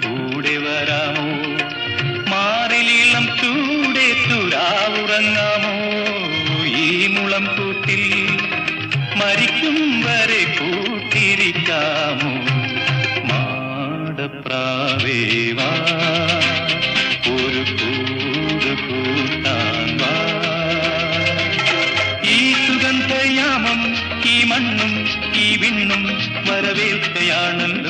കൂടെ വരാമോ മാറിലീളം ചൂടെ തുരാവുറങ്ങാമോ ഈ മുളം കൂട്ടിൽ മരിക്കും വരെ കൂട്ടിരിക്കാമോ മാടപ്രാവേവാ ഒരു കൂട് കൂട്ടാൻ വാ ഈ സുഗന്ധയാമം ഈ മണ്ണും ഈ വിണ്ണും വരവേൽക്കയാണല്ലോ